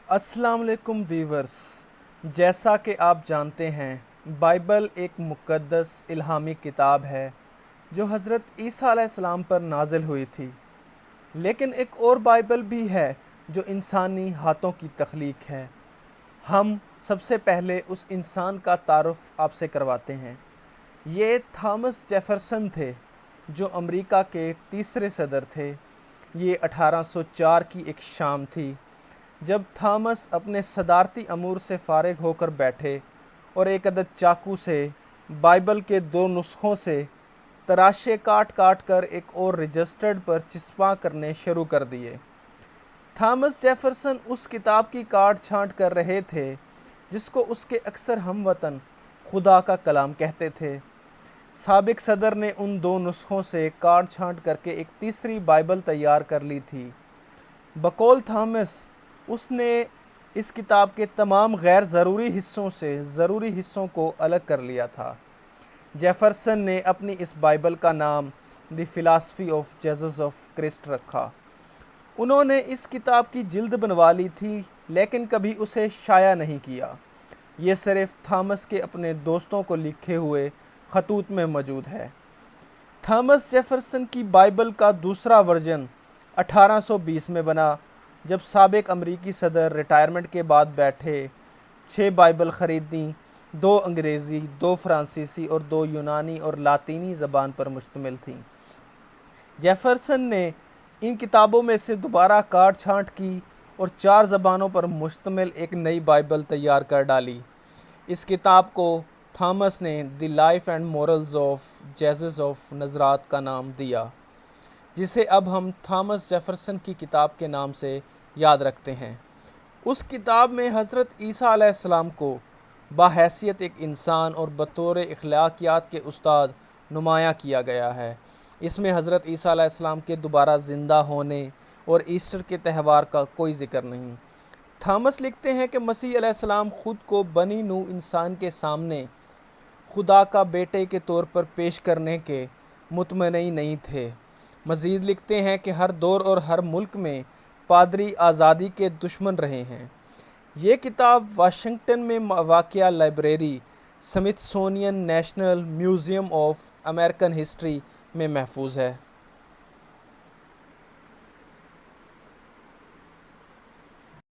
السلام علیکم ویورز، جیسا کہ آپ جانتے ہیں بائبل ایک مقدس الہامی کتاب ہے جو حضرت عیسیٰ علیہ السلام پر نازل ہوئی تھی۔ لیکن ایک اور بائبل بھی ہے جو انسانی ہاتھوں کی تخلیق ہے۔ ہم سب سے پہلے اس انسان کا تعارف آپ سے کرواتے ہیں۔ یہ تھامس جیفرسن تھے جو امریکہ کے تیسرے صدر تھے۔ یہ 1804 کی ایک شام تھی جب تھامس اپنے صدارتی امور سے فارغ ہو کر بیٹھے اور ایک عدد چاقو سے بائبل کے 2 نسخوں سے تراشے کاٹ کاٹ کر ایک اور رجسٹرڈ پر چسپاں کرنے شروع کر دیے۔ تھامس جیفرسن اس کتاب کی کاٹ چھانٹ کر رہے تھے جس کو اس کے اکثر ہم وطن خدا کا کلام کہتے تھے۔ سابق صدر نے ان 2 نسخوں سے کاٹ چھانٹ کر کے ایک تیسری بائبل تیار کر لی تھی۔ بقول تھامس اس نے اس کتاب کے تمام غیر ضروری حصوں سے ضروری حصوں کو الگ کر لیا تھا۔ جیفرسن نے اپنی اس بائبل کا نام the philosophy of Jesus of Christ رکھا۔ انہوں نے اس کتاب کی جلد بنوا لی تھی لیکن کبھی اسے شائع نہیں کیا۔ یہ صرف تھامس کے اپنے دوستوں کو لکھے ہوئے خطوط میں موجود ہے۔ تھامس جیفرسن کی بائبل کا دوسرا ورژن 1820 میں بنا جب سابق امریکی صدر ریٹائرمنٹ کے بعد بیٹھے 6 بائبل خریدیں، 2 انگریزی، 2 فرانسیسی اور 2 یونانی اور لاطینی زبان پر مشتمل تھیں۔ جیفرسن نے ان کتابوں میں سے دوبارہ کاٹ چھانٹ کی اور 4 زبانوں پر مشتمل ایک نئی بائبل تیار کر ڈالی۔ اس کتاب کو تھامس نے the life and morals of Jesus of Nazareth کا نام دیا، جسے اب ہم تھامس جیفرسن کی کتاب کے نام سے یاد رکھتے ہیں۔ اس کتاب میں حضرت عیسیٰ علیہ السلام کو بحیثیت ایک انسان اور بطور اخلاقیات کے استاد نمایاں کیا گیا ہے۔ اس میں حضرت عیسیٰ علیہ السلام کے دوبارہ زندہ ہونے اور ایسٹر کے تہوار کا کوئی ذکر نہیں۔ تھامس لکھتے ہیں کہ مسیح علیہ السلام خود کو بنی نوع انسان کے سامنے خدا کا بیٹے کے طور پر پیش کرنے کے مطمئن نہیں تھے۔ مزید لکھتے ہیں کہ ہر دور اور ہر ملک میں پادری آزادی کے دشمن رہے ہیں۔ یہ کتاب واشنگٹن میں واقع library Smithsonian national museum of American history میں محفوظ ہے۔